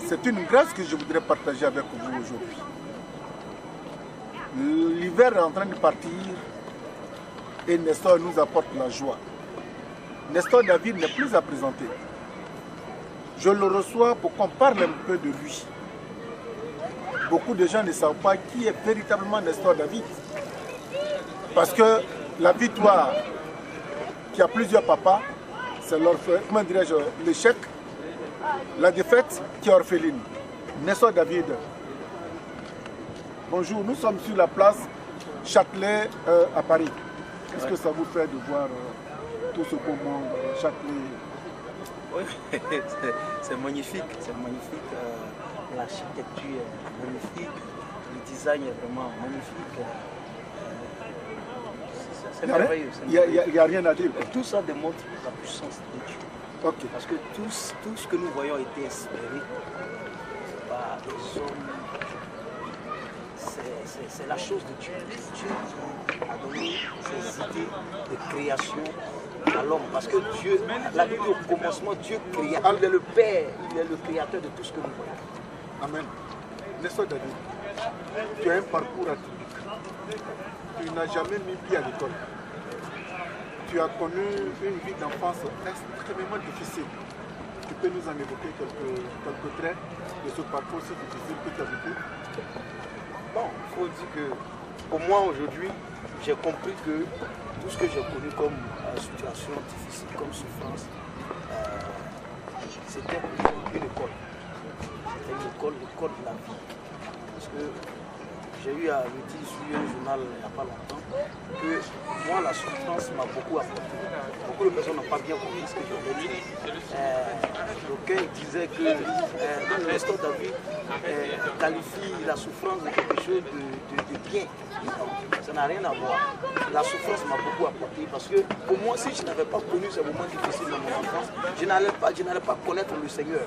C'est une grâce que je voudrais partager avec vous aujourd'hui. L'hiver est en train de partir et Nestor nous apporte la joie. Nestor David n'est plus à présenter. Je le reçois pour qu'on parle un peu de lui. Beaucoup de gens ne savent pas qui est véritablement Nestor David. Parce que la victoire qui a plusieurs papas, c'est l'échec, la défaite qui est orpheline. Nestor David. Bonjour, nous sommes sur la place Châtelet à Paris. Qu'est-ce que ça vous fait de voir tout ce beau monde, Châtelet? Oui, c'est magnifique, c'est magnifique. L'architecture est magnifique, le design est vraiment magnifique. C'est merveilleux. Il n'y a rien à dire. Tout ça démontre la puissance de Dieu. Okay. Parce que tout ce que nous voyons a été inspiré par les hommes. C'est la chose de Dieu. Dieu a donné ses idées de création à l'homme. Parce que Dieu, la Bible au commencement, Dieu créa. Il est le Père, il est le créateur de tout ce que nous voyons. Amen. Nestor David, tu as un parcours atypique. Tu n'as jamais mis pied à l'école. Tu as connu une vie d'enfance extrêmement difficile. Tu peux nous en évoquer quelques traits de ce parcours si difficile que tu as vécu? Bon, il faut dire que pour moi aujourd'hui, j'ai compris que tout ce que j'ai connu comme situation difficile, comme souffrance, c'était une école. C'était une école, l'école de la vie. Parce que j'ai eu à le dire sur un journal il n'y a pas longtemps que moi la souffrance m'a beaucoup apporté. Beaucoup de personnes n'ont pas bien compris ce que j'ai dit. D'aucuns disaient que Nestor David qualifie la souffrance de quelque chose de bien. Ça n'a rien à voir. La souffrance m'a beaucoup apporté parce que pour moi, si je n'avais pas connu ces moments difficiles dans mon enfance, je n'allais pas connaître le Seigneur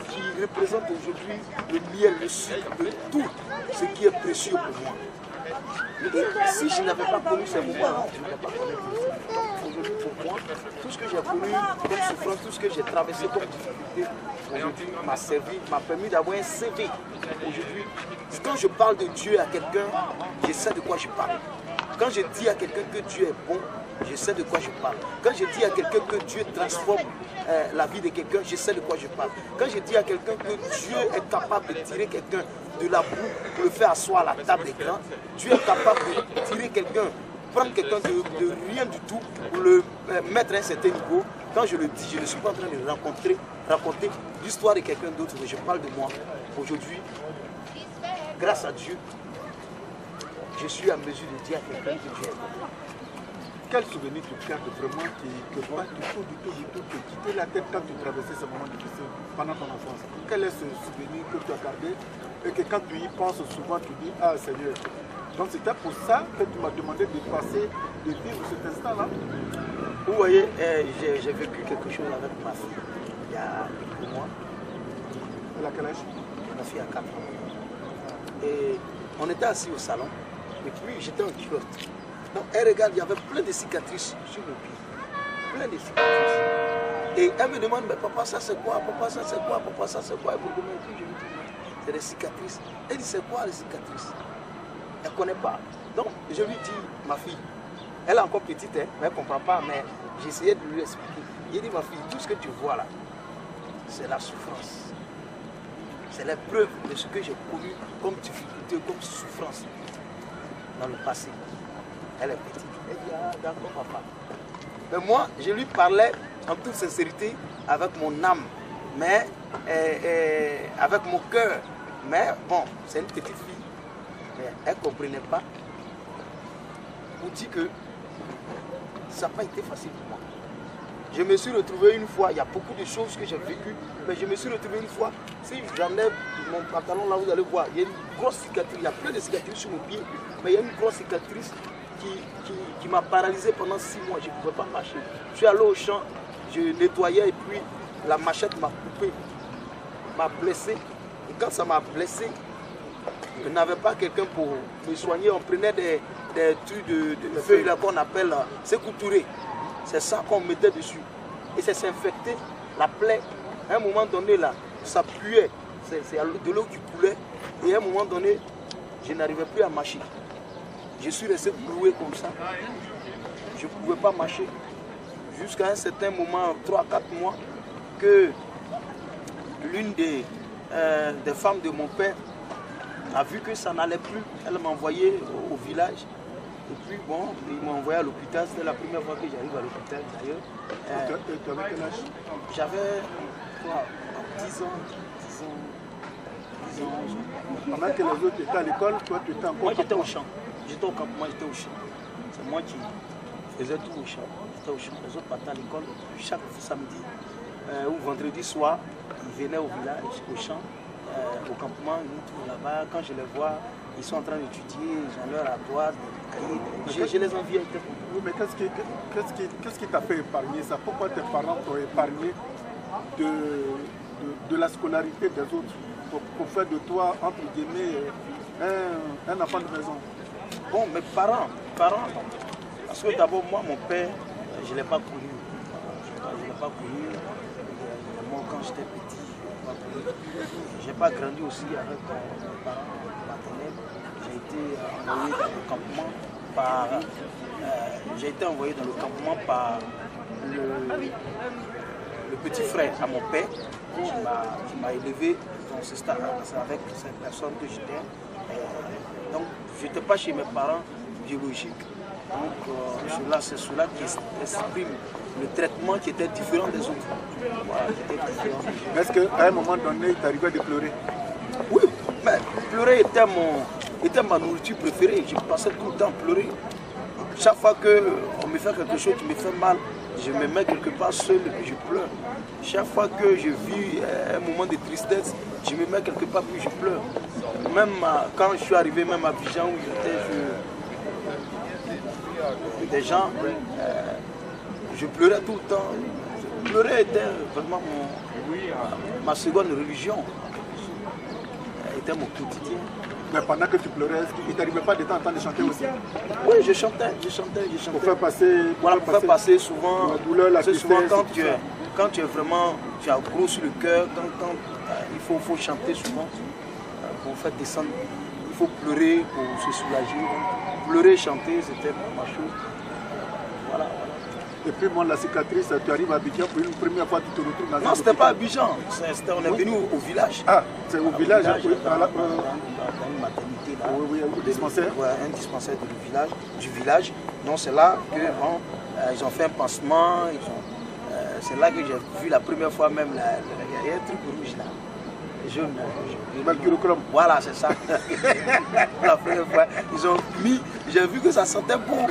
qui représente aujourd'hui le miel, le sucre de tout ce qui est précieux pour moi. Et si je n'avais pas connu ces moments-là, je n'allais pas connaître le Seigneur. Aujourd'hui, pour moi, tout ce que j'ai connu comme souffrance, tout ce que j'ai traversé comme difficulté, aujourd'hui m'a servi, m'a permis d'avoir un CV. Aujourd'hui, quand je parle de Dieu à quelqu'un, je sais de quoi je parle. Quand je dis à quelqu'un que Dieu est bon, je sais de quoi je parle. Quand je dis à quelqu'un que Dieu transforme la vie de quelqu'un, je sais de quoi je parle. Quand je dis à quelqu'un que Dieu est capable de tirer quelqu'un de la boue pour le faire asseoir à la table d'écran, Dieu est capable de tirer quelqu'un, prendre quelqu'un de rien du tout pour le mettre à un certain niveau. Quand je le dis, je ne suis pas en train de raconter l'histoire de quelqu'un d'autre, mais je parle de moi. Aujourd'hui, grâce à Dieu, je suis à mesure de dire à quelqu'un que Dieu est bon. Quel souvenir tu gardes vraiment qui ne pas du tout te quitter la tête quand tu traversais ce moment difficile pendant ton enfance? Quel est ce souvenir que tu as gardé et que quand tu y penses souvent, tu dis « Ah Seigneur ». Donc c'était pour ça que tu m'as demandé de passer, de vivre cet instant-là. Vous voyez, j'ai vécu quelque chose avec ma fille il y a quelques mois. Elle a quel âge? Ma fille a 4 ans. Et on était assis au salon et puis j'étais en culotte. Donc elle regarde, il y avait plein de cicatrices sur le pied. Plein de cicatrices. Et elle me demande, mais papa ça c'est quoi? Papa ça c'est quoi? Papa ça c'est quoi? Et puis je lui dis, c'est des cicatrices. Elle dit, c'est quoi les cicatrices? Elle ne connaît pas. Donc je lui dis, ma fille, elle est encore petite, hein, mais elle ne comprend pas, mais j'ai essayé de lui expliquer. J'ai dit, ma fille, tout ce que tu vois là, c'est la souffrance. C'est l'épreuve de ce que j'ai connu comme difficulté, comme souffrance dans le passé. Elle est petite. Elle dit, ah d'accord papa. Mais moi, je lui parlais en toute sincérité avec mon âme, mais avec mon cœur. Mais bon, c'est une petite fille. Mais elle ne comprenait pas. On dit que ça n'a pas été facile pour moi. Je me suis retrouvé une fois, il y a beaucoup de choses que j'ai vécues, mais je me suis retrouvé une fois, si j'enlève mon pantalon là, vous allez voir, il y a une grosse cicatrice, il y a plein de cicatrices sur mon pied, mais il y a une grosse cicatrice qui m'a paralysé pendant 6 mois, je ne pouvais pas marcher. Je suis allé au champ, je nettoyais et puis la machette m'a coupé, m'a blessé. Et quand ça m'a blessé, je n'avais pas quelqu'un pour me soigner, on prenait des trucs de feuilles là qu'on appelle sécouturé. C'est ça qu'on mettait dessus. Et ça s'est infecté, la plaie. À un moment donné là, ça puait. c'est de l'eau qui coulait. Et à un moment donné, je n'arrivais plus à marcher. Je suis resté cloué comme ça. Je ne pouvais pas marcher. Jusqu'à un certain moment, 3-4 mois, que l'une des femmes de mon père a vu que ça n'allait plus. Elle m'a envoyé au village. Et puis bon, il m'a envoyé à l'hôpital. C'était la première fois que j'arrive à l'hôpital d'ailleurs. Tu avais quel âge? J'avais 10 ans. 11 ans. Pendant que les autres étaient à l'école, toi tu étais encore. Moi j'étais au champ. J'étais au campement, j'étais au champ. C'est moi qui faisais tout au champ. J'étais au champ. Les autres partaient à l'école. Chaque samedi ou vendredi soir, ils venaient au village, au champ, au campement, ils nous trouvent là-bas. Quand je les vois, ils sont en train d'étudier, ils ont leur ardoise, des cahiers. Je les envie. Oui, mais qu'est-ce qui t'a fait épargner ça? Pourquoi tes parents t'ont épargné de la scolarité des autres pour faire de toi, entre guillemets, un enfant de maison? Bon, mes parents, parce que d'abord, moi, mon père, je ne l'ai pas connu. Je ne l'ai pas connu. Moi, quand j'étais petit, je n'ai pas grandi aussi avec mes parents maternels. J'ai été envoyé dans le campement par... j'ai été envoyé dans le campement par le petit frère à mon père qui m'a élevé dans ce stade. C'est avec cette personne que j'étais. Donc, je n'étais pas chez mes parents biologiques. Donc, c'est cela qui exprime le traitement qui était différent des autres. Voilà, est-ce qu'à un moment donné, il t'arrivait de pleurer? Oui, mais pleurer était ma nourriture préférée. Je passais tout le temps à pleurer. Chaque fois qu'on me fait quelque chose qui me fait mal, je me mets quelque part seul et puis je pleure. Chaque fois que je vis un moment de tristesse, je me mets quelque part puis je pleure. Même quand je suis arrivé même à Abidjan où j'étais, des gens, je pleurais tout le temps. Pleurer était vraiment ma seconde religion. Était mon quotidien. Mais pendant que tu pleurais, il ne t'arrivait pas de temps en temps de chanter aussi? Oui, je chantais. Pour faire passer, faire passer souvent la douleur, la tristesse. Souvent quand tu es vraiment, tu as gros sur le cœur, quand il faut chanter souvent pour faire descendre. Il faut pleurer pour se soulager. Donc, pleurer, chanter, c'était ma chose. Voilà. Et puis bon, la cicatrice, tu arrives à Abidjan pour une première fois, tu te retrouves dans un... Non, c'était pas à Abidjan, on est venu au village. Ah, c'est au village, dans une maternité là. Oui, au dispensaire. Ouais, un dispensaire du village. Donc c'est là que ils ont fait un pansement. C'est là que j'ai vu la première fois même, il y a un truc rouge là. Jaune. Mercurochrome. Voilà, c'est ça. La première fois, ils ont mis, j'ai vu que ça sentait bon.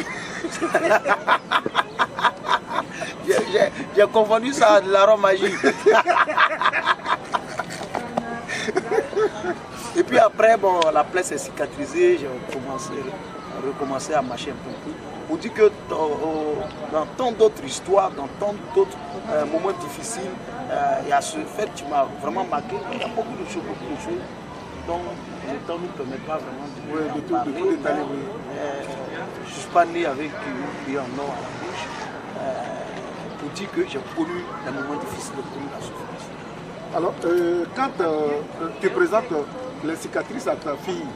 J'ai confondu ça à de l'arôme magique. Et puis après, bon, la plaie s'est cicatrisée, j'ai recommencé à marcher un peu plus. On dit que dans tant d'autres histoires, dans tant d'autres moments difficiles, il y a ce fait qui m'a vraiment marqué. Il y a beaucoup de choses dont le temps ne nous permet pas vraiment de parler. Détailler. Je ne suis pas né avec une cuillère en or à la bouche. Pour dire que j'ai connu des moments difficiles, j'ai connu la souffrance. Alors, quand tu présentes les cicatrices à ta fille,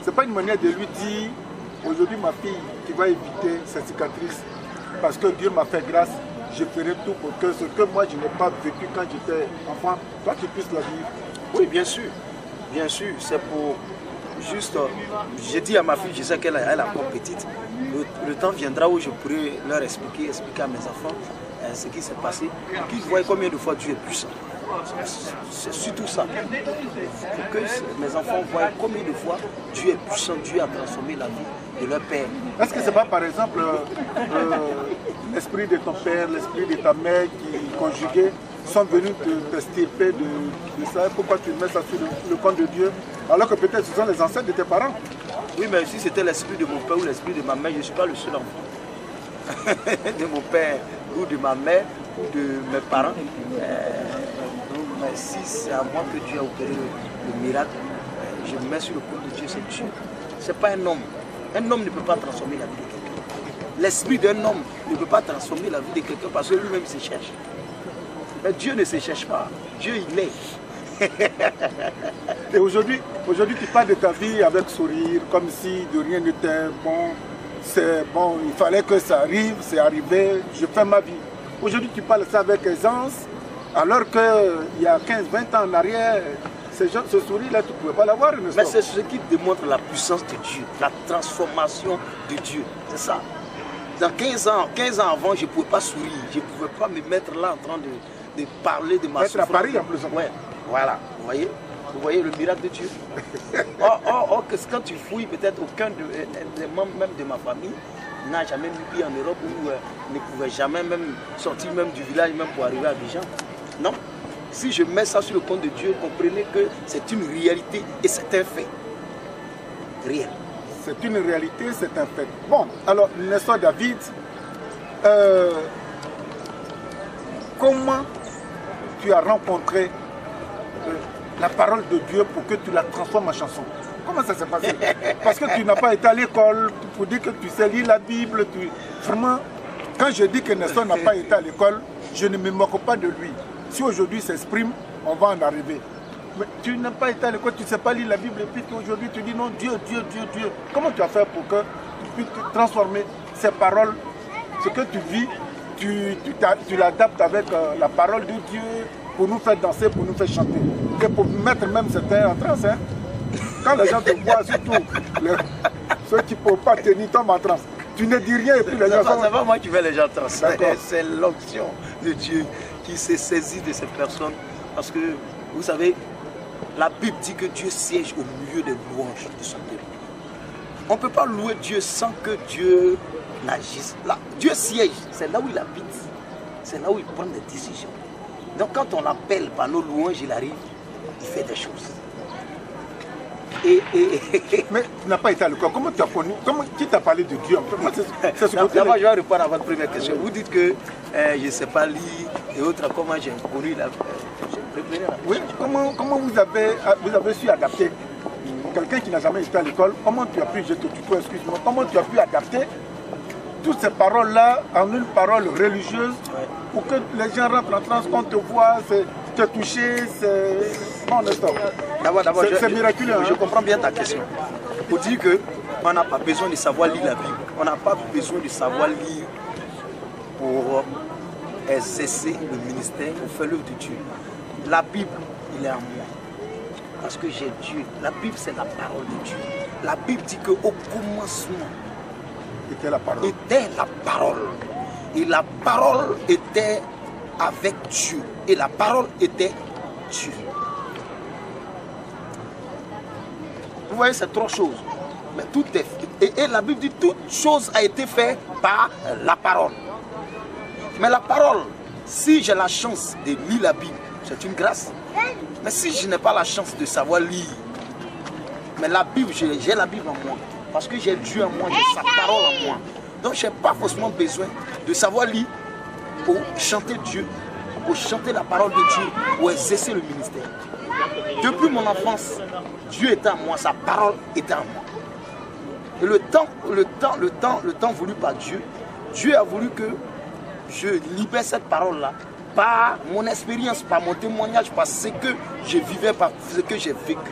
ce n'est pas une manière de lui dire aujourd'hui ma fille qui va éviter ces cicatrices parce que Dieu m'a fait grâce, je ferai tout pour que ce que moi je n'ai pas vécu quand j'étais enfant, toi tu puisses la vivre. Oui, bien sûr, c'est pour juste, j'ai dit à ma fille, je sais qu'elle est encore petite, le temps viendra où je pourrai leur expliquer à mes enfants ce qui s'est passé, qu'ils voient combien de fois Dieu est puissant. C'est surtout ça. Pour que mes enfants voient combien de fois Dieu est puissant, Dieu a transformé la vie de leur père. Est-ce que ce n'est pas par exemple l'esprit de ton père, l'esprit de ta mère qui conjugués sont venus t'extirper de ça? Pourquoi tu mets ça sur le compte de Dieu alors que peut-être ce sont les ancêtres de tes parents? Oui, mais si c'était l'esprit de mon père ou l'esprit de ma mère, je ne suis pas le seul enfant. De mon père ou de ma mère ou de mes parents. Mais si c'est à moi que Dieu a opéré le miracle, je me mets sur le compte de Dieu, c'est Dieu. Ce n'est pas un homme. Un homme ne peut pas transformer la vie de quelqu'un. L'esprit d'un homme ne peut pas transformer la vie de quelqu'un parce que lui-même se cherche. Mais Dieu ne se cherche pas. Dieu, il est. Et aujourd'hui, tu parles de ta vie avec sourire, comme si de rien n'était bon. C'est bon, il fallait que ça arrive, c'est arrivé, je fais ma vie. Aujourd'hui, tu parles ça avec aisance, alors qu'il y a 15-20 ans en arrière, ce sourire-là, tu ne pouvais pas l'avoir. Mais c'est ce qui démontre la puissance de Dieu, la transformation de Dieu. C'est ça. Dans 15 ans avant, je ne pouvais pas sourire, je ne pouvais pas me mettre là en train de parler de ma souffrance. Être à Paris en plus. Ouais, voilà, vous voyez le miracle de Dieu. Quand tu fouilles, peut-être aucun des membres même de ma famille n'a jamais mis pied en Europe ou ne pouvait jamais même sortir même du village même pour arriver à Abidjan. Non. Si je mets ça sur le compte de Dieu, comprenez que c'est une réalité et c'est un fait. Réel. C'est une réalité, c'est un fait. Bon, alors, Nestor David, comment tu as rencontré la parole de Dieu pour que tu la transformes en chanson? Comment ça s'est passé? Parce que tu n'as pas été à l'école pour dire que tu sais lire la Bible. Vraiment, quand je dis que Nestor n'a pas été à l'école, je ne me moque pas de lui. Si aujourd'hui il s'exprime, on va en arriver. Mais tu n'as pas été à l'école, tu ne sais pas lire la Bible et puis aujourd'hui tu dis non, Dieu, Dieu, Dieu, Dieu. Comment tu as fait pour que tu puisses transformer ces paroles, ce que tu vis, tu l'adaptes avec la parole de Dieu pour nous faire danser, pour nous faire chanter. Et pour mettre même certains en transe. Hein. Quand les gens te voient, surtout ceux qui ne peuvent pas tenir, tombent en transe. Tu ne dis rien et puis les gens sont... C'est pas moi qui fais les gens en transe. C'est l'onction de Dieu qui s'est saisi de ces personnes. Parce que, vous savez, la Bible dit que Dieu siège au milieu des louanges de son peuple. On ne peut pas louer Dieu sans que Dieu n'agisse. Dieu siège, c'est là où il habite. C'est là où il prend des décisions. Donc quand on l'appelle par nos louanges, il arrive, il fait des choses. Mais tu n'as pas été à l'école. Comment tu as connu? Qui t'a parlé de Dieu? D'abord, je vais répondre à votre première question. Vous dites que je ne sais pas lire et autres. Comment j'ai connu la... Oui, comment vous avez su adapter quelqu'un qui n'a jamais été à l'école? Comment tu as pu, je te tutoie, excuse-moi, comment tu as pu adapter toutes ces paroles-là en une parole religieuse pour que les gens rentrent en transe, qu'on te voit, te toucher, c'est... Bon, d'abord, c'est miraculeux. Je comprends bien ta question. Pour dire qu'on n'a pas besoin de savoir lire la Bible. On n'a pas besoin de savoir lire pour exercer le ministère, pour faire l'œuvre de Dieu. La Bible, il est en moi. Parce que j'ai Dieu. La Bible, c'est la parole de Dieu. La Bible dit qu'au commencement, était la parole. Et la parole était avec Dieu. Et la parole était Dieu. Vous voyez, c'est trois choses. Mais tout est fait. Et la Bible dit toute chose a été faite par la parole. Mais la parole, si j'ai la chance de lire la Bible, c'est une grâce. Mais si je n'ai pas la chance de savoir lire, mais la Bible, j'ai la Bible en moi. Parce que j'ai Dieu en moi, j'ai sa parole en moi. Donc je n'ai pas forcément besoin de savoir lire pour chanter Dieu, pour chanter la parole de Dieu, pour exercer le ministère. Depuis mon enfance, Dieu était en moi, sa parole était en moi. Et le temps voulu par Dieu, Dieu a voulu que je libère cette parole-là par mon expérience, par mon témoignage, par ce que je vivais, par ce que j'ai vécu.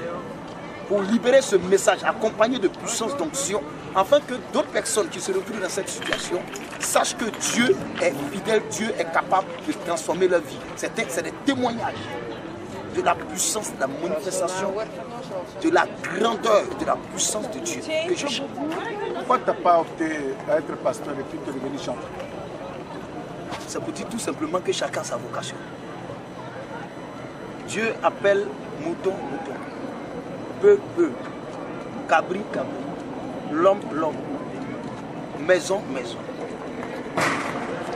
Pour libérer ce message accompagné de puissance d'onction, afin que d'autres personnes qui se retrouvent dans cette situation sachent que Dieu est fidèle, Dieu est capable de transformer leur vie. C'est des témoignages de la puissance, de la manifestation, de la grandeur, de la puissance de Dieu que je chante. Pourquoi tu n'as pas opté à être pasteur et puis de devenir chanteur? Ça pour dire tout simplement que chacun a sa vocation. Dieu appelle mouton, mouton. Peu, peu, cabri, cabri, l'homme, l'homme, maison, maison.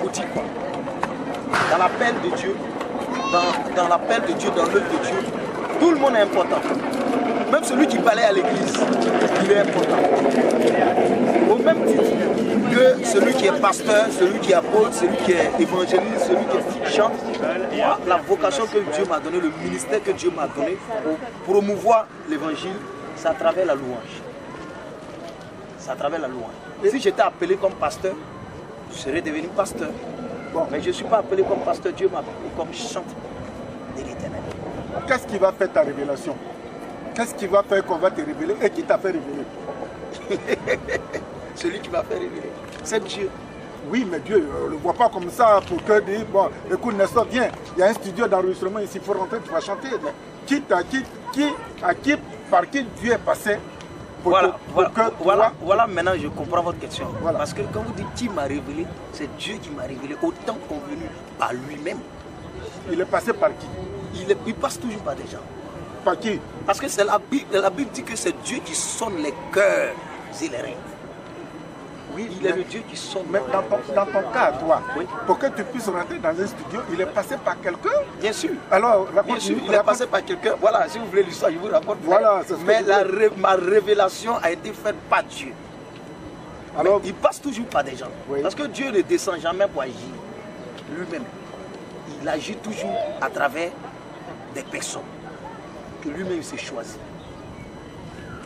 Pour dire quoi? Dans l'appel de Dieu, dans l'appel de Dieu, dans l'œuvre de Dieu, tout le monde est important. Même celui qui parlait à l'église, il est important. Au même titre que celui qui est pasteur, celui qui est apôtre, celui qui est évangéliste, celui qui chante. Moi, la vocation que Dieu m'a donnée, le ministère que Dieu m'a donné pour promouvoir l'évangile, c'est à travers la louange. C'est à travers la louange. Si j'étais appelé comme pasteur, je serais devenu pasteur. Bon, mais je ne suis pas appelé comme pasteur, Dieu m'a appelé comme chante de l'Éternel. qu'est-ce qui va faire ta révélation? Qu'est-ce qui va faire qu'on va te révéler et qui t'a fait révéler? Celui qui m'a fait révéler, c'est Dieu. Oui, mais Dieu, on ne le voit pas comme ça pour que dire, bon, écoute Nestor, viens, il y a un studio d'enregistrement ici, il faut rentrer, tu vas chanter. Par qui Dieu est passé pour voilà, maintenant je comprends votre question. Voilà. Parce que quand vous dites qui m'a révélé, c'est Dieu qui m'a révélé, autant convenu par lui-même. Il est passé par qui? Il passe toujours par des gens. Par qui? Parce que c'est la Bible dit que c'est Dieu qui sonne les cœurs et les reins. Oui, il est le Dieu qui sonne. Mais dans ton cas, toi, oui, pour que tu puisses rentrer dans un studio, il est passé par quelqu'un? Bien sûr. Alors, bien sûr, il est passé par quelqu'un. Voilà, si vous voulez l'histoire, je vous raconte. Voilà, mais ma révélation a été faite par Dieu. Alors, mais il passe toujours par des gens. Oui. Parce que Dieu ne descend jamais pour agir lui-même. Il agit toujours à travers des personnes que lui-même s'est choisi.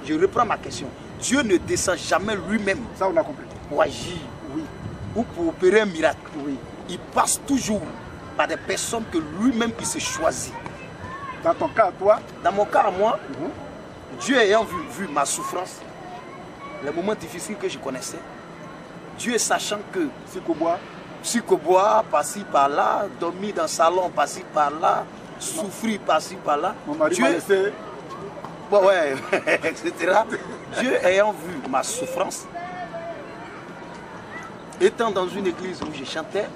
Je reprends ma question. Dieu ne descend jamais lui-même. Ça, on a compris. Pour agir, oui, ou pour opérer un miracle. Oui. Il passe toujours par des personnes que lui-même il s'est choisi. Dans ton cas, toi? Dans mon cas, moi, Dieu ayant vu ma souffrance, les moments difficiles que je connaissais, Dieu sachant que Sikobois, par-ci par-là, dormir dans le salon, par-ci par-là, souffrir par-ci par-là. Mon mari m'a laissé. Bon, ouais, etc. Dieu ayant vu ma souffrance, étant dans une église où je chantais,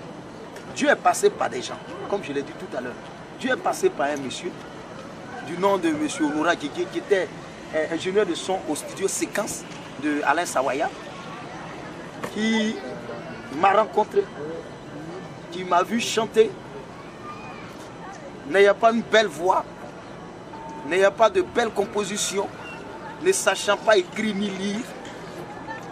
Dieu est passé par des gens, comme je l'ai dit tout à l'heure. Dieu est passé par un monsieur, du nom de monsieur Onora Gigi, qui était ingénieur de son au studio Séquence de Alain Sawaya, qui m'a rencontré, qui m'a vu chanter, n'ayant pas une belle voix, n'ayant pas de belles compositions, ne sachant pas écrire ni lire,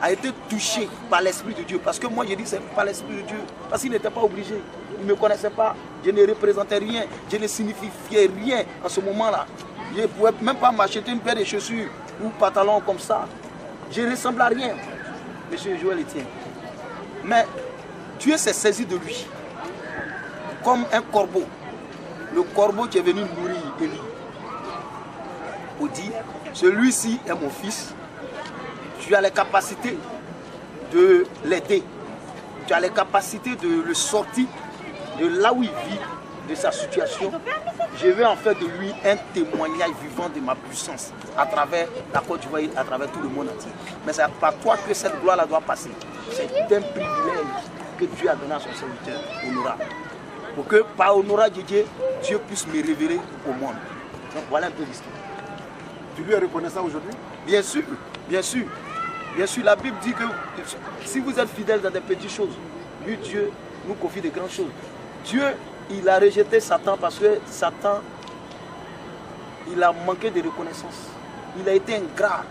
a été touché par l'Esprit de Dieu. Parce que moi, je dis c'est par l'Esprit de Dieu. Parce qu'il n'était pas obligé. Il ne me connaissait pas. Je ne représentais rien. Je ne signifiais rien en ce moment-là. Je ne pouvais même pas m'acheter une paire de chaussures ou pantalon comme ça. Je ne ressemblais à rien. Monsieur Joël Etienne. Mais Dieu s'est saisi de lui. Comme un corbeau. Le corbeau qui est venu nourrir Élie. Pour dire, celui-ci est mon fils. Tu as les capacités de l'aider. Tu as les capacités de le sortir de là où il vit, de sa situation. Je vais en faire de lui un témoignage vivant de ma puissance à travers la Côte d'Ivoire, à travers tout le monde entier. Mais c'est par toi que cette gloire-là doit passer. C'est un privilège que Dieu a donné à son serviteur, Onora. Pour que par Onora Didier, Dieu puisse me révéler au monde. Donc voilà un peu l'histoire. Tu lui es reconnaissant aujourd'hui? Bien sûr, bien sûr. Bien sûr, la Bible dit que si vous êtes fidèles dans des petites choses, lui, Dieu, nous confie de grandes choses. Dieu, il a rejeté Satan parce que Satan, il a manqué de reconnaissance. Il a été ingrat,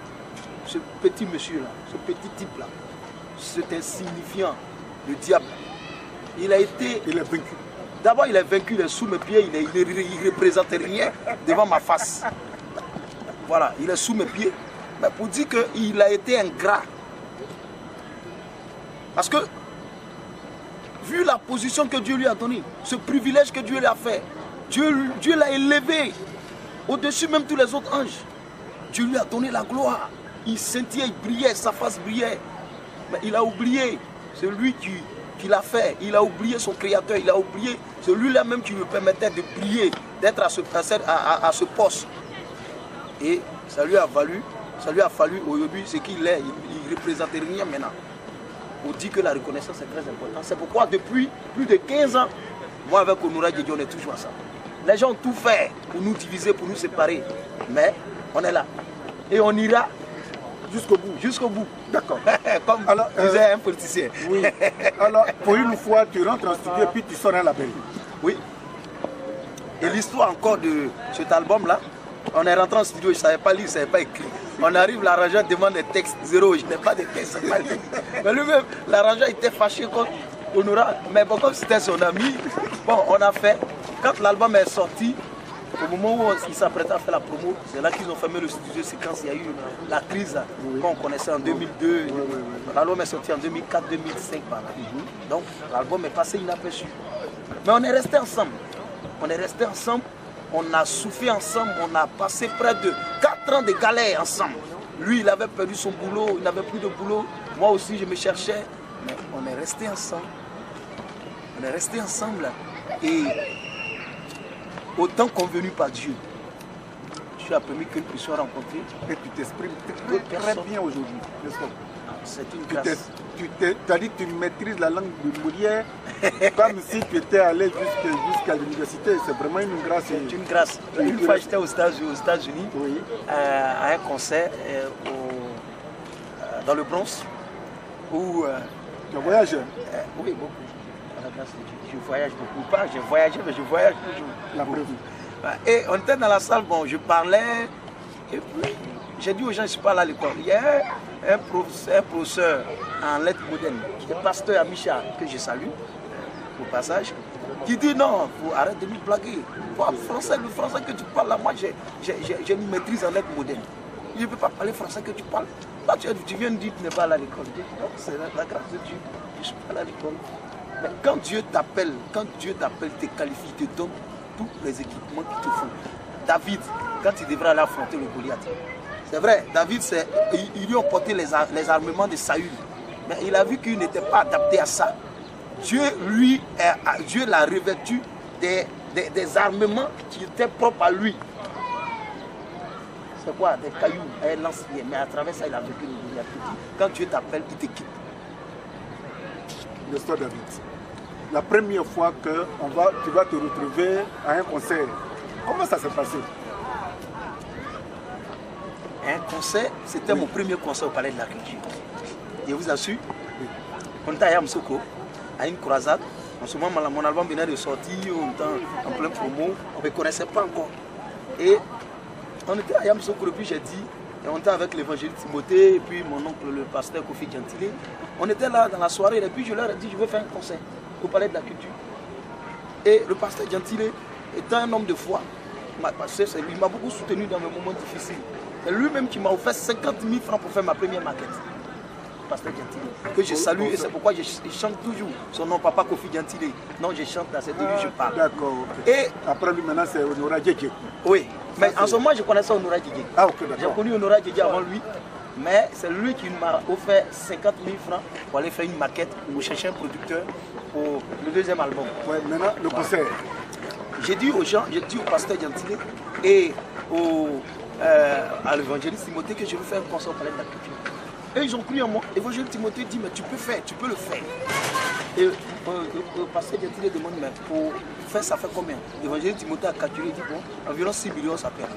ce petit monsieur-là, ce petit type-là, cet insignifiant, le diable. Il a été... Il est vaincu. D'abord, il est vaincu, il est sous mes pieds, il ne représente rien devant ma face. Voilà, il est sous mes pieds. Mais pour dire qu'il a été ingrat. Parce que, vu la position que Dieu lui a donnée, ce privilège que Dieu lui a fait, Dieu l'a élevé au-dessus même tous les autres anges. Dieu lui a donné la gloire. Il scintillait, il brillait, sa face brillait. Mais il a oublié celui qui l'a fait. Il a oublié son créateur. Il a oublié celui-là même qui lui permettait de briller, d'être à ce poste. Et ça lui a fallu aujourd'hui ce qu'il est. Il ne représente rien maintenant. On dit que la reconnaissance est très importante. C'est pourquoi depuis plus de 15 ans, moi avec Onora Didier, on est toujours ensemble. Les gens ont tout fait pour nous diviser, pour nous séparer. Mais on est là. Et on ira jusqu'au bout. Jusqu'au bout. D'accord. Comme disait un politicien. Oui. Alors, pour une fois, tu rentres en studio et puis tu sors un label. Oui. Et l'histoire encore de cet album-là, on est rentré en studio, je ne savais pas lire, je ne savais pas écrire. On arrive, l'arrangeur demande des textes, zéro, je n'ai pas de textes, je ne sais pas lire. Mais lui-même, l'arrangeur était fâché contre Onora. Mais bon, comme c'était son ami, bon, on a fait. Quand l'album est sorti, au moment où il s'apprêtait à faire la promo, c'est là qu'ils ont fermé le studio Séquence. Il y a eu la crise qu'on connaissait en 2002. L'album est sorti en 2004-2005 par là. Donc l'album est passé inaperçu. Mais on est resté ensemble. On est resté ensemble On a souffert ensemble, on a passé près de 4 ans de galère ensemble. Lui, il avait perdu son boulot, il n'avait plus de boulot. Moi aussi, je me cherchais. Mais on est restés ensemble. On est restés ensemble. Et au temps convenu par Dieu, tu as permis que nous puissions rencontrer. Et tu t'exprimes très bien aujourd'hui. C'est une grâce. Tu as dit que tu maîtrises la langue de Molière comme si tu étais allé jusqu'à l'université. C'est vraiment une grâce. C'est une grâce. Une fois, j'étais aux États-Unis oui. À un concert dans le Bronx. Où, tu as voyagé? Oui, beaucoup. À la grâce de Dieu. Je voyage beaucoup. Pas, j'ai voyagé, mais je voyage toujours. La preuve. Et on était dans la salle, bon, je parlais, et puis j'ai dit aux gens, je ne suis pas là à l'école. Il y a un professeur en lettres modernes, qui est pasteur à Micha, que je salue, au passage, qui dit non, arrête de nous blaguer. Le français que tu parles là, moi j'ai une maîtrise en lettres modernes. Je ne peux pas parler français que tu parles. Là, tu viens de dire que tu n'es pas là à l'école. Non, c'est la grâce de Dieu. Je ne suis pas là à l'école. Mais quand Dieu t'appelle, te qualifie, te donne tous les équipements qu'il te font. David, quand il devrait aller affronter le Goliath, c'est vrai, David, ils lui ont porté les armements de Saül. Mais il a vu qu'il n'était pas adapté à ça. Dieu l'a revêtu des armements qui étaient propres à lui. C'est quoi? Des cailloux, un lance-pierre. Mais à travers ça, il a vécu le Goliath. Quand Dieu t'appelle, il t'équipe. L'histoire David. La première fois que tu vas te retrouver à un concert, comment ça s'est passé? Un concert, c'était mon premier concert au Palais de la Culture. Je vous assure, on était à Yamsoko, à une croisade. En ce moment, mon album venait de sortir, on était en plein promo, on ne me connaissait pas encore. Et on était à Yamsoko, et puis j'ai dit, et on était avec l'évangéliste Timothée, et puis mon oncle, le pasteur Kofi Gentile. On était là dans la soirée, et puis je leur ai dit, je veux faire un concert au Palais de la Culture. Et le pasteur Gentile était un homme de foi. Il m'a beaucoup soutenu dans mes moments difficiles. C'est lui-même qui m'a offert 50 000 francs pour faire ma première maquette. Pasteur Gentile, que je salue, et c'est pourquoi je chante toujours son nom, Papa Kofi Gentile. Non, je chante, c'est de lui que je parle. D'accord. Okay. Et après lui, maintenant, c'est Honoré Djedje. Oui, mais en ce moment, je connaissais Honoré Djedje. Ah, ok, d'accord. J'ai connu Honoré Djedje avant lui, mais c'est lui qui m'a offert 50 000 francs pour aller faire une maquette, pour chercher un producteur pour le deuxième album. Ouais, maintenant, le concert. J'ai dit aux gens, j'ai dit au pasteur Gentile et à l'évangéliste Timothée que je veux faire un concert au Palais de la Culture. Et ils ont cru en moi. L'évangéliste Timothée dit, mais tu peux faire, tu peux le faire. Et le pasteur Gentile demande, mais pour faire ça fait combien? L'évangéliste Timothée a calculé, il dit, bon, environ 6 millions ça perd.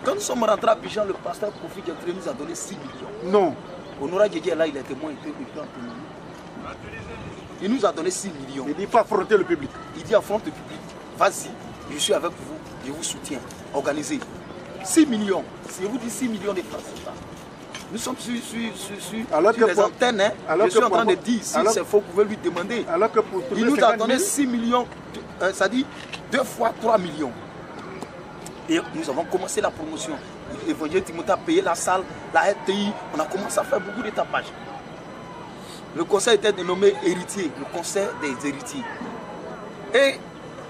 Quand nous sommes rentrés à Abidjan, le pasteur Kofi Gentile nous a donné 6 millions. Non. Honoré Djedje là, il était moins épais que en témoin. Il nous a donné 6 millions. Il dit, il faut affronter le public. Il dit, affronte le public. Vas-y, je suis avec vous, je vous soutiens. Organisez. 6 millions. Si je vous dis 6 millions de francs, c'est ça. Nous sommes sur les antennes. Hein. Je suis en train de dire, si c'est faux, vous pouvez lui demander. Alors que pour il nous a donné 6 millions, ça dit 2 fois 3 millions. Et nous avons commencé la promotion. L'évangile Timothée a payé la salle, la RTI. On a commencé à faire beaucoup de tapage. Le concert était dénommé Héritier, le concert des héritiers. Et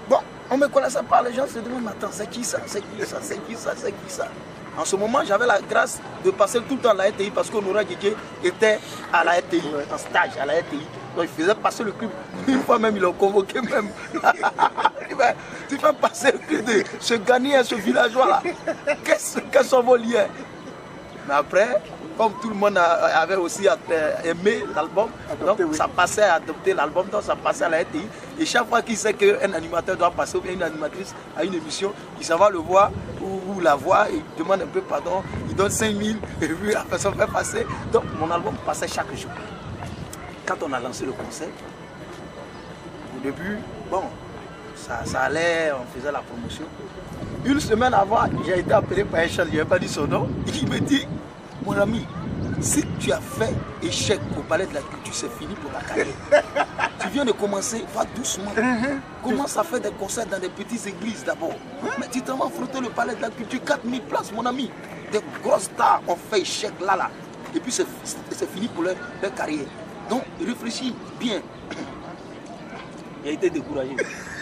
bon, on ne me connaissait pas, les gens se demandent, attends, c'est qui ça, c'est qui ça, c'est qui ça, c'est qui ça. En ce moment, j'avais la grâce de passer tout le temps à la RTI parce qu'Honoré Djedje était à la RTI, en stage à la RTI. Donc il faisait passer le clip. Une fois même, ils l'ont convoqué même. Tu fais passer le clip de ce Ghanéen, ce villageois-là. Quels sont vos liens? Mais après, comme tout le monde avait aussi aimé l'album, donc oui, ça passait à adopter l'album, donc ça passait à la RTI. Et chaque fois qu'il sait qu'un animateur doit passer ou bien une animatrice à une émission, il s'en va le voir ou la voir, il demande un peu pardon, il donne 5 000 et puis la personne fait passer. Donc mon album passait chaque jour. Quand on a lancé le concert, au début, bon, ça allait, on faisait la promotion. Une semaine avant, j'ai été appelé par un chef, je n'ai pas dit son nom, il me dit, mon ami, si tu as fait échec au Palais de la Culture, c'est fini pour ta carrière. Tu viens de commencer, va doucement. Commence à faire des concerts dans des petites églises d'abord. Mais tu t'en vas affronter le Palais de la Culture, 4000 places, mon ami. Des grosses stars ont fait échec là. Et puis c'est fini pour leur carrière. Donc réfléchis bien. Il a été découragé.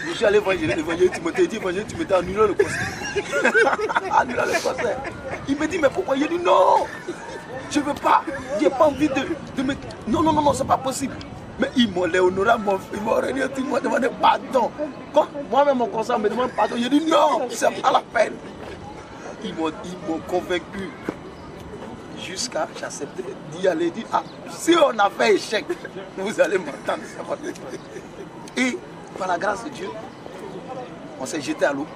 Je suis allé voir l'évangile Timothée. Il dit, évangile Timothée, annulant le concert. Annulant le concert. Il me dit, mais pourquoi? Il dit, non, je ne veux pas. Je n'ai pas envie de me... Non, non, non, non, c'est pas possible. Mais ils m'ont honoré, ils m'ont réuni, ils m'ont demandé pardon. Quand moi-même, mon concert me demande pardon, j'ai dit, non, c'est pas la peine. Ils m'ont convaincu. Jusqu'à j'acceptais d'y aller, dire, ah, si on a fait échec, vous allez m'entendre. Et par la grâce de Dieu, on s'est jeté à l'eau.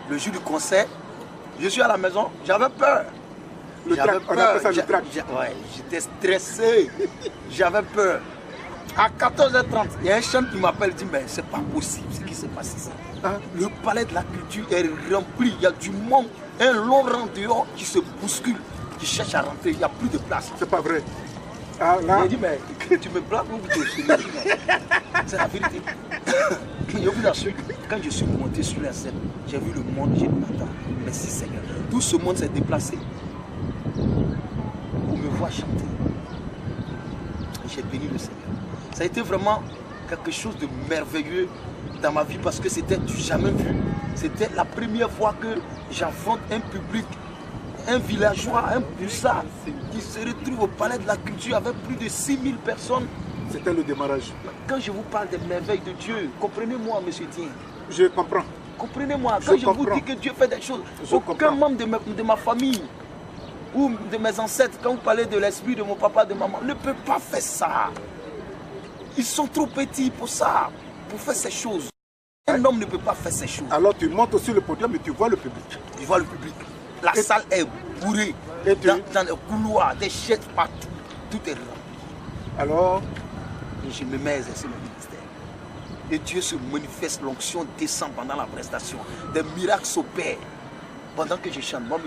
Le jour du concert, je suis à la maison, j'avais peur. J'avais peur. J'étais stressé, j'avais peur. À 14h30, il y a un chant qui m'appelle, dit, mais c'est pas possible ce qui s'est passé ici. Hein? Le palais de la culture est rempli, il y a du monde, un long rang dehors qui se bouscule, qui cherche à rentrer, il n'y a plus de place. C'est pas vrai. Ah, là... Il dit, mais tu me blagues ou tu me c'est la vérité. Je vous assure, quand je suis monté sur la scène, j'ai vu le monde, j'ai dit, attends, merci Seigneur. Tout ce monde s'est déplacé pour me voir chanter. J'ai béni le Seigneur. Ça a été vraiment quelque chose de merveilleux dans ma vie parce que c'était du jamais vu. C'était la première fois que j'affronte un public, un villageois, un poussard qui se retrouve au palais de la culture avec plus de 6000 personnes. C'était le démarrage. Quand je vous parle des merveilles de Dieu, comprenez-moi, monsieur Dien. Je comprends. Comprenez-moi, quand je vous dis que Dieu fait des choses, aucun membre de ma famille ou de mes ancêtres, quand vous parlez de l'esprit de mon papa, de maman, ne peut pas faire ça. Ils sont trop petits pour ça, pour faire ces choses. Un homme ne peut pas faire ces choses. Alors tu montes sur le podium et tu vois le public. Tu vois le public. La salle est bourrée. Dans les couloirs, des chaises partout. Tout est rempli. Alors et je me mets à exercer mon ministère. Et Dieu se manifeste, l'onction descend pendant la prestation. Des miracles s'opèrent. Pendant que je chante, moi,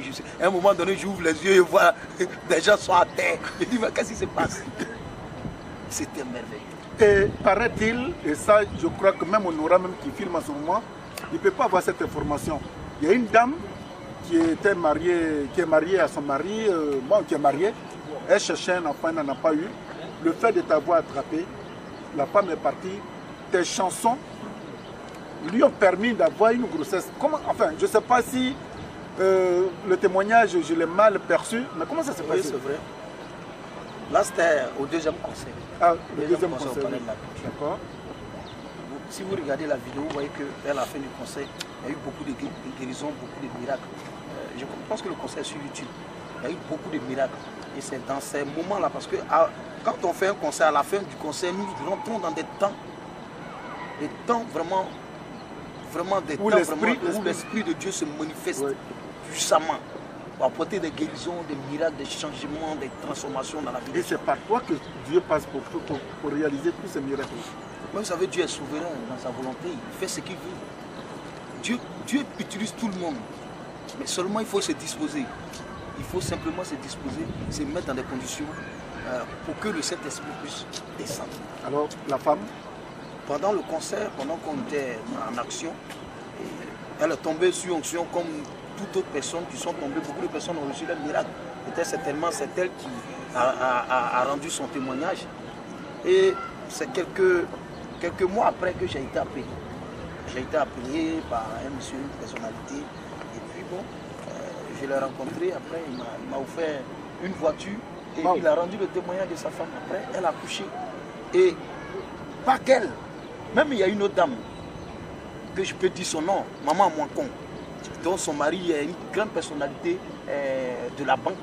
à un moment donné, j'ouvre les yeux et vois des gens sont à terre. Je dis, mais qu'est-ce qui se passe? C'était merveilleux. Et paraît-il, et ça je crois que même Honora même qui filme en ce moment, il ne peut pas avoir cette information. Il y a une dame qui est mariée à son mari, qui est mariée, elle cherchait un enfant, elle n'en a pas eu. Le fait de t'avoir attrapé, la femme est partie, tes chansons lui ont permis d'avoir une grossesse. Comment, enfin, je ne sais pas si le témoignage, je l'ai mal perçu, mais comment ça s'est passé? Oui, c'est vrai. Là, c'était au deuxième concert. Ah, le deuxième concert. D'accord. Si vous regardez la vidéo, vous voyez qu'à la fin du concert, il y a eu beaucoup de guérisons, beaucoup de miracles. Je pense que le concert est sur YouTube. Il y a eu beaucoup de miracles. Et c'est dans ces moments-là, parce que quand on fait un concert, à la fin du concert, nous rentrons dans des temps vraiment des temps où l'Esprit de Dieu se manifeste puissamment. Pour apporter des guérisons, des miracles, des changements, des transformations dans la vie. Et c'est par toi que Dieu passe pour réaliser tous ces miracles. Mais vous savez, Dieu est souverain dans sa volonté, il fait ce qu'il veut. Dieu utilise tout le monde, mais seulement il faut se disposer. Il faut simplement se disposer, se mettre dans des conditions pour que le Saint-Esprit puisse descendre. Alors, la femme? Pendant le concert, pendant qu'on était en action, elle est tombée sur onction comme toutes autres personnes qui sont tombées. Beaucoup de personnes ont reçu le miracle. Peut-être certainement c'est elle qui a rendu son témoignage. Et c'est quelques mois après que j'ai été appelé. J'ai été appelé par un monsieur, une personnalité. Et puis bon, je l'ai rencontré. Après, il m'a offert une voiture. Et il a rendu le témoignage de sa femme. Après, elle a accouché. Et pas qu'elle. Même il y a une autre dame que je peux dire son nom, Maman Mouankon, dont son mari est une grande personnalité de la banque,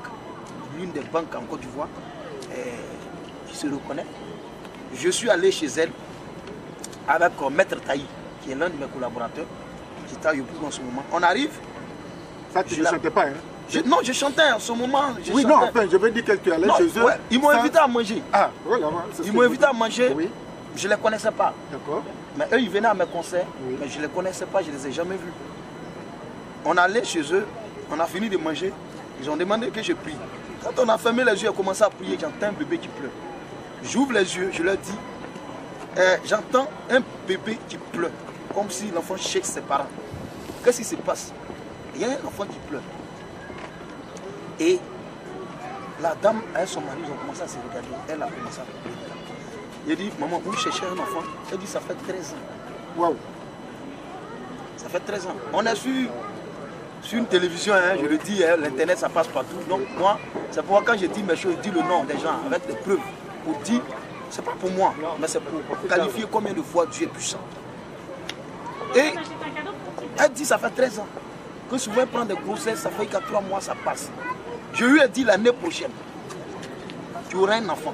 l'une des banques en Côte d'Ivoire, qui se reconnaît. Je suis allé chez elle avec Maître Taï, qui est l'un de mes collaborateurs, qui est à Yopougon en ce moment. On arrive. Ça, tu ne chantais pas, hein? Non, je chantais en ce moment. Oui, non, enfin, je veux dire que tu allais chez eux. Ouais, ils m'ont invité à manger. Ah, voilà. Ils m'ont invité à manger. Oui. Je ne les connaissais pas. D'accord. Mais eux, ils venaient à mes concerts, oui. Mais je ne les connaissais pas, je ne les ai jamais vus. On allait chez eux, on a fini de manger, ils ont demandé que je prie. Quand on a fermé les yeux et commencé à prier, j'entends un bébé qui pleure. J'ouvre les yeux, je leur dis, j'entends un bébé qui pleure, comme si l'enfant cherche ses parents. Qu'est-ce qui se passe? Il y a un enfant qui pleure. Et la dame, avec son mari, ils ont commencé à se regarder. Elle a commencé à pleurer. J'ai dit, maman, vous cherchez un enfant? Elle dit, ça fait 13 ans. Waouh. Ça fait 13 ans. On a su sur une télévision, hein, je le dis, hein, l'internet ça passe partout. Donc moi, c'est pourquoi quand je dis mes choses, je dis le nom des gens avec des preuves. Pour dire, c'est pas pour moi, mais c'est pour qualifier combien de fois Dieu est puissant. Et elle dit, ça fait 13 ans. Que souvent elle prend des grossesses, ça fait qu'à 3 mois ça passe. Je lui ai dit l'année prochaine, tu auras un enfant.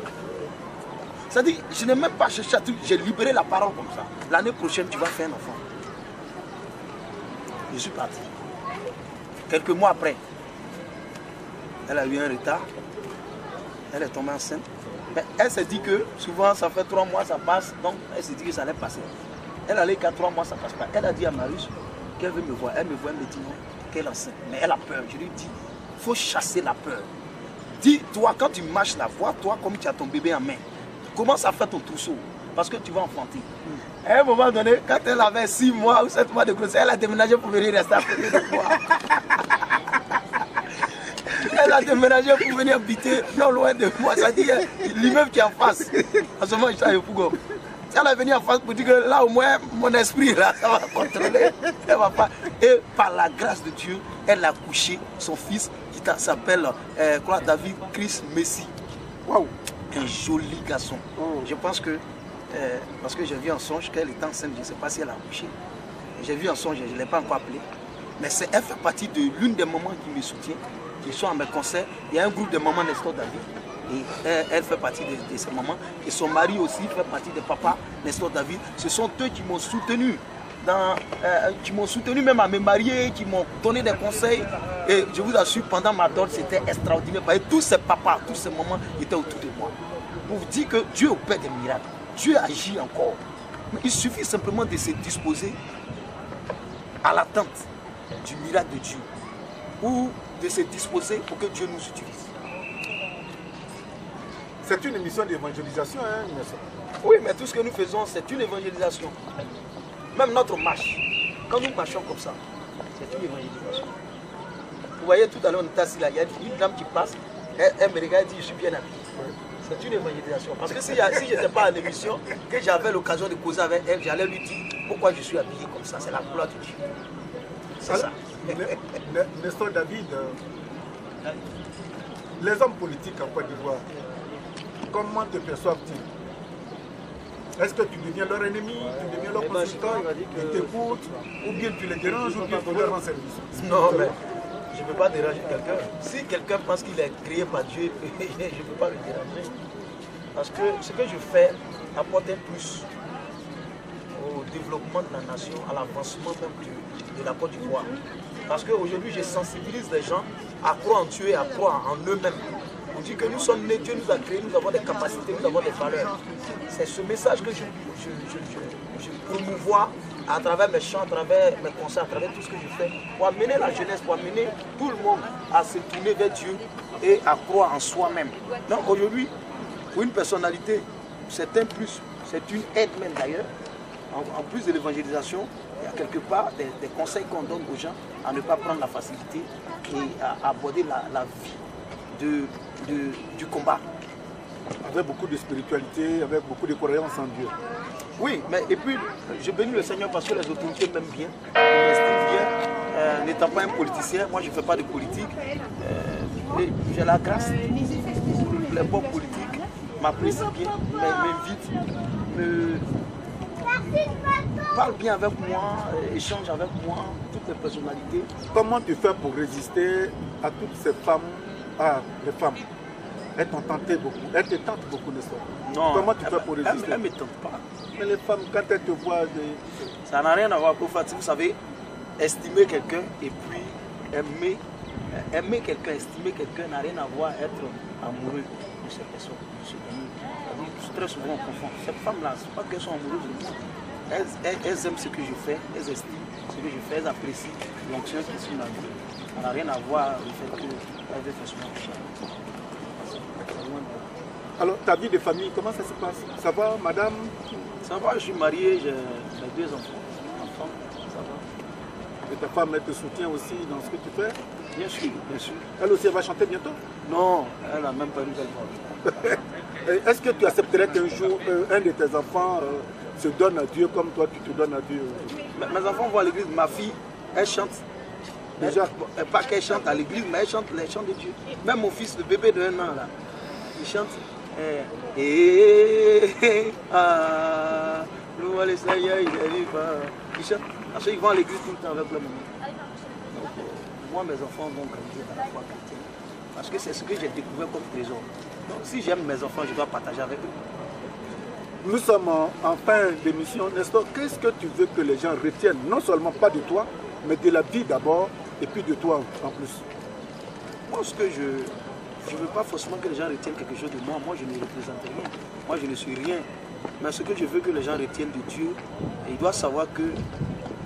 C'est-à-dire, je n'ai même pas cherché à tout, j'ai libéré la parole comme ça. L'année prochaine, tu vas faire un enfant. Je suis parti. Quelques mois après, elle a eu un retard. Elle est tombée enceinte. Mais elle s'est dit que souvent ça fait 3 mois, ça passe. Donc elle s'est dit que ça allait passer. Elle allait qu'à 3 mois, ça ne passe pas. Elle a dit à Marius qu'elle veut me voir. Elle me voit, elle me dit non, qu'elle est enceinte. Mais elle a peur. Je lui dis, il faut chasser la peur. Dis-toi, quand tu marches là, vois-toi comme tu as ton bébé en main. Commence à faire ton trousseau. Parce que tu vas enfanter. À un moment donné, quand elle avait 6 mois ou 7 mois de grossesse, elle a déménagé pour venir rester à côté de moi. Elle a déménagé pour venir habiter non loin de moi. Ça dit l'immeuble qui est en face. À ce moment, je suis à Yopougo. Elle est venue en face pour dire que là au moins mon esprit là, ça va contrôler. Elle va pas. Et par la grâce de Dieu, elle a couché son fils qui s'appelle David Chris Messi. Waouh! Un joli garçon. Je pense que parce que j'ai vu en songe qu'elle était enceinte, je ne sais pas si elle a accouché. J'ai vu en songe, je ne l'ai pas encore appelée. Mais elle fait partie de l'une des mamans qui me soutient. Ils sont à mes concerts. Il y a un groupe de mamans Nestor David. Et elle fait partie de ces mamans. Et son mari aussi fait partie de papa Nestor David. Ce sont eux qui m'ont soutenu. Qui m'ont soutenu même à me marier, qui m'ont donné des conseils. Et je vous assure, pendant ma dot, c'était extraordinaire. Et tous ces papas, tous ces mamans étaient autour de moi. Pour vous dire que Dieu opère des miracles. Dieu agit encore. Mais il suffit simplement de se disposer à l'attente du miracle de Dieu. Ou de se disposer pour que Dieu nous utilise. C'est une émission d'évangélisation, hein, Nelson? Oui, mais tout ce que nous faisons, c'est une évangélisation. Même notre marche, quand nous marchons comme ça, c'est une évangélisation. Vous voyez, tout à l'heure, on était assis là, il y a une dame qui passe, elle me regarde et dit, je suis bien habillé. C'est une évangélisation. Parce que si je n'étais pas à l'émission, que j'avais l'occasion de causer avec elle, j'allais lui dire pourquoi je suis habillé comme ça. C'est la gloire de Dieu. C'est ça. Nestor David, les hommes politiques en Côte d'Ivoire, comment te perçoivent-ils? Est-ce que tu deviens leur ennemi, tu deviens leur consultant, ils t'écoutent, ou bien tu les déranges, ou bien tu leur rends service? Non, mais je ne peux pas déranger quelqu'un. Si quelqu'un pense qu'il est créé par Dieu, je ne peux pas le déranger. Parce que ce que je fais apporte un plus au développement de la nation, à l'avancement même de la Côte d'Ivoire. Parce qu'aujourd'hui, je sensibilise les gens à croire en Dieu et à croire en eux-mêmes. On dit que nous sommes nés, Dieu nous a créés, nous avons des capacités, nous avons des valeurs. C'est ce message que je promouvois à travers mes chants, à travers mes concerts, à travers tout ce que je fais, pour amener la jeunesse, pour amener tout le monde à se tourner vers Dieu et à croire en soi-même. Donc aujourd'hui, pour une personnalité, c'est un plus, c'est une aide même d'ailleurs. En plus de l'évangélisation, il y a quelque part des conseils qu'on donne aux gens à ne pas prendre la facilité et à aborder la vie du combat. Avec beaucoup de spiritualité, avec beaucoup de croyance en Dieu. Oui, mais et puis je bénis le Seigneur parce que les autorités m'aiment bien, m'estiment bien. N'étant pas un politicien, moi je ne fais pas de politique. J'ai la grâce. Les bons politiques m'apprécient bien, m'invitent, parle bien avec moi, échange avec moi, toutes les personnalités. Comment tu fais pour résister à toutes ces femmes, les femmes? Elles t'ont tenté beaucoup, elles te tentent beaucoup, n'est-ce pas? Non. Comment tu fais pour résister? Elles ne me tentent pas. Mais les femmes, quand elles te voient... Ça n'a rien à voir pour faire. Vous savez, estimer quelqu'un et puis aimer quelqu'un, estimer quelqu'un n'a rien à voir être amoureux de cette personne. Très souvent on confond. Ces femmes-là, ce n'est pas qu'elles sont amoureuses de moi. Elles aiment ce que je fais, elles estiment ce que je fais, elles apprécient l'onction qui suit ma vie. Ça n'a rien à voir avec le fait qu'elles veulent faire souvent. Alors, ta vie de famille, comment ça se passe? Ça va, madame? Ça va, je suis marié, j'ai 2 enfants. Ça va. Et ta femme, elle te soutient aussi dans ce que tu fais? Bien sûr, bien sûr. Elle aussi, elle va chanter bientôt? Non, elle n'a même pas une belle voix. Est-ce que tu accepterais qu'un jour, un de tes enfants se donne à Dieu comme toi, tu te donnes à Dieu? Mes enfants vont à l'église, ma fille, elle chante. Déjà, pas qu'elle chante à l'église, mais elle chante les chants de Dieu. Même mon fils, le bébé de 1 an, là, il chante. Il chante. Ensuite, ils vont à l'église tout le temps avec leur maman. Donc, moi, mes enfants vont grandir dans la foi chrétienne. Parce que c'est ce que j'ai découvert comme trésor. Donc, si j'aime mes enfants, je dois partager avec eux. Nous sommes en fin d'émission. Nestor, qu'est-ce que tu veux que les gens retiennent? Non seulement pas de toi, mais de la vie d'abord, et puis de toi en plus. Moi, ce que je ne veux pas forcément que les gens retiennent quelque chose de moi. Moi, je ne représente rien. Moi, je ne suis rien. Mais ce que je veux que les gens retiennent de Dieu, ils doivent savoir que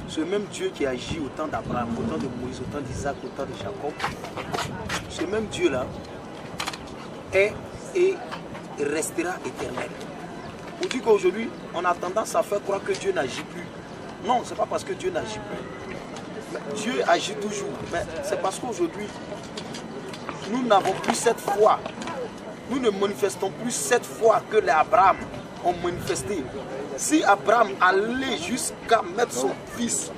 ce même Dieu qui agit au temps d'Abraham, au temps de Moïse, au temps d'Isaac, au temps de Jacob, ce même Dieu-là est et restera éternel. On dit qu'aujourd'hui, on a tendance à faire croire que Dieu n'agit plus. Non, ce n'est pas parce que Dieu n'agit plus. Mais Dieu agit toujours. Mais c'est parce qu'aujourd'hui, nous n'avons plus cette foi. Nous ne manifestons plus cette foi que les Abraham ont manifesté. Si Abraham allait jusqu'à mettre son fils,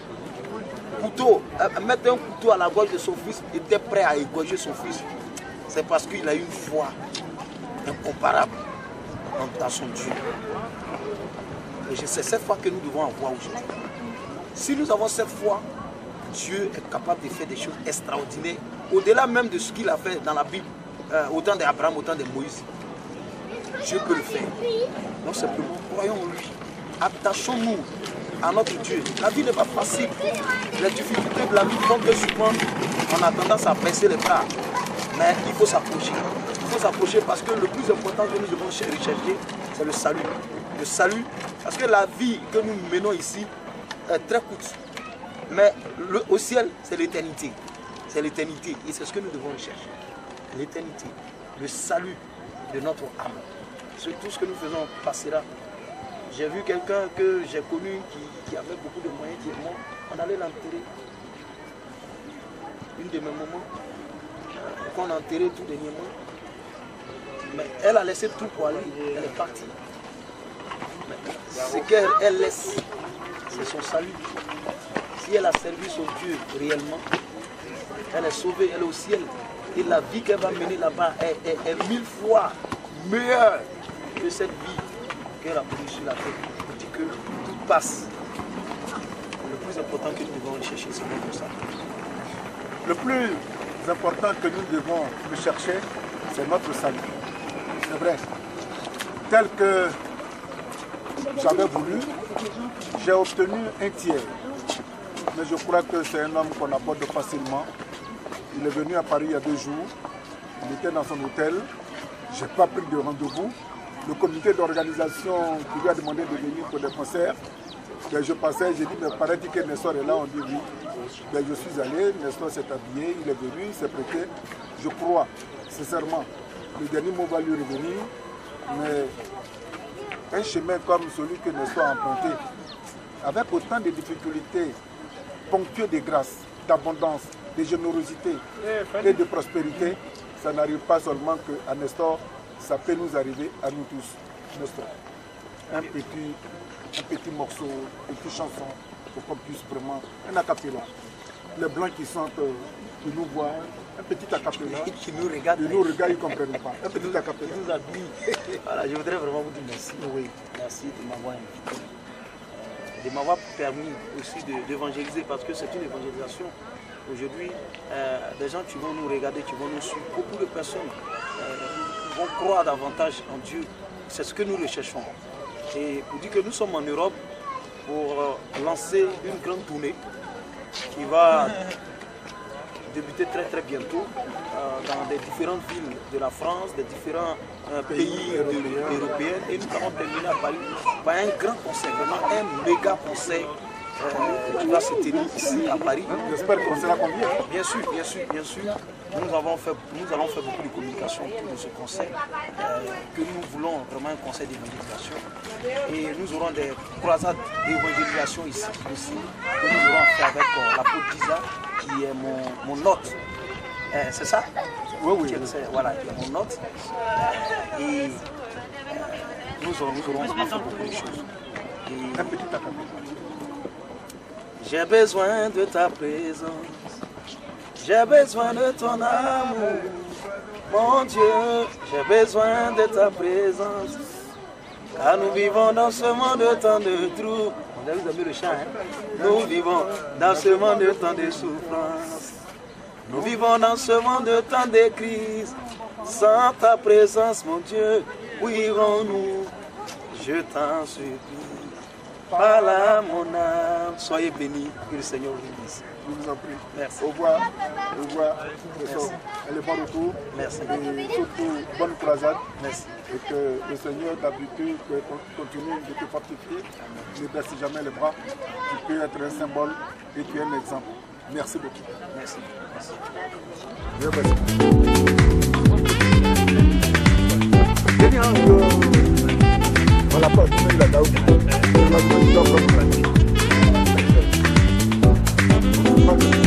mettre un couteau à la gorge de son fils, était prêt à égorger son fils, c'est parce qu'il a une foi incomparable dans son Dieu. Et c'est cette foi que nous devons avoir aujourd'hui. Si nous avons cette foi, Dieu est capable de faire des choses extraordinaires, au-delà même de ce qu'il a fait dans la Bible, au temps d'Abraham, au temps de Moïse. Dieu peut le faire. Donc simplement, croyons en lui. Attachons-nous à notre Dieu. La vie n'est pas facile. Les difficultés de la vie font que souvent, on a tendance à baisser les bras. Mais il faut s'approcher. Il faut s'approcher parce que le plus important que nous devons rechercher, c'est le salut. Le salut, parce que la vie que nous menons ici est très courte. Mais au ciel, c'est l'éternité. C'est l'éternité. Et c'est ce que nous devons rechercher. L'éternité. Le salut de notre âme. C'est tout ce que nous faisons passera. J'ai vu quelqu'un que j'ai connu qui avait beaucoup de moyens, qui est mort. On allait l'enterrer. Une de mes mamans, qu'on a enterré tout dernièrement. Mais elle a laissé tout pour aller. Elle est partie. Mais ce qu'elle laisse, c'est son salut. Si elle a servi son Dieu réellement, elle est sauvée, elle est au ciel. Et la vie qu'elle va mener là-bas est 1000 fois meilleure que cette vie qu'elle a prise sur la terre. On dit que tout passe. Le plus important que nous devons rechercher, c'est notre salut. Le plus important que nous devons rechercher, c'est notre salut. C'est vrai. Tel que j'avais voulu, j'ai obtenu un tiers. Mais je crois que c'est un homme qu'on aborde facilement. Il est venu à Paris il y a 2 jours. Il était dans son hôtel. Je n'ai pas pris de rendez-vous. Le comité d'organisation qui lui a demandé de venir pour des concerts. Ben, je passais, j'ai dit, mais paraît-il que Nestor est là. On dit oui. Ben, je suis allé, Nestor s'est habillé, il est venu, il s'est prêté. Je crois, sincèrement, le dernier mot va lui revenir. Mais un chemin comme celui que Nestor a emprunté, avec autant de difficultés, ponctué de grâce, d'abondance, de générosité et de prospérité, ça n'arrive pas seulement qu'à Nestor, ça peut nous arriver à nous tous. Nestor, un petit morceau, une petite chanson, pour qu'on puisse vraiment, un acapella. Les blancs qui sentent, qui nous voient, un petit acapella. Qui nous regardent. Ils nous regardent, ils ne comprennent pas. Un petit acapella. Ils nous habillent. Voilà, je voudrais vraiment vous dire merci. Oui. Merci de m'avoir invité. De m'avoir permis aussi d'évangéliser, parce que c'est une évangélisation. Aujourd'hui, des gens qui vont nous regarder, qui vont nous suivre, beaucoup de personnes vont croire davantage en Dieu. C'est ce que nous recherchons. Et pour dire que nous sommes en Europe pour lancer une grande tournée qui va débuter très très bientôt dans des différentes villes de la France, des différents pays européens. Et nous allons terminer à Paris par un grand concert, vraiment un méga concert qui va se tenir ici à Paris. J'espère qu'on sera combien? Bien sûr, bien sûr, bien sûr. Nous allons faire beaucoup de communication autour de ce concert, que nous voulons vraiment un concert d'évangélisation. Et nous aurons des croisades d'évangélisation ici aussi, que nous aurons fait avec l'apôtre Giza, qui est mon hôte C'est ça? Oui, oui. Voilà, il y a mon note. Et nous aurons fait beaucoup de choses. Un petit acapella. J'ai besoin de ta présence, j'ai besoin de ton amour, mon Dieu, j'ai besoin de ta présence, car nous vivons dans ce monde de tant de trous. Vous avez vu le chant, hein? Nous vivons dans ce monde de tant de souffrances, nous vivons dans ce monde de tant de crises. Sans ta présence, mon Dieu, où irons-nous? Je t'en supplie. Par là, mon âme, soyez bénis, que le Seigneur vous bénisse. Je vous en prie. Merci. Au revoir. Au revoir. Allez, bon retour. Merci. Et surtout, bonne croisade. Merci. Et que le Seigneur d'habitude continue de te fortifier. Ne baisse jamais les bras. Tu peux être un symbole et tu es un exemple. Merci beaucoup. Merci. Merci. On n'a pas fini la daoud. On a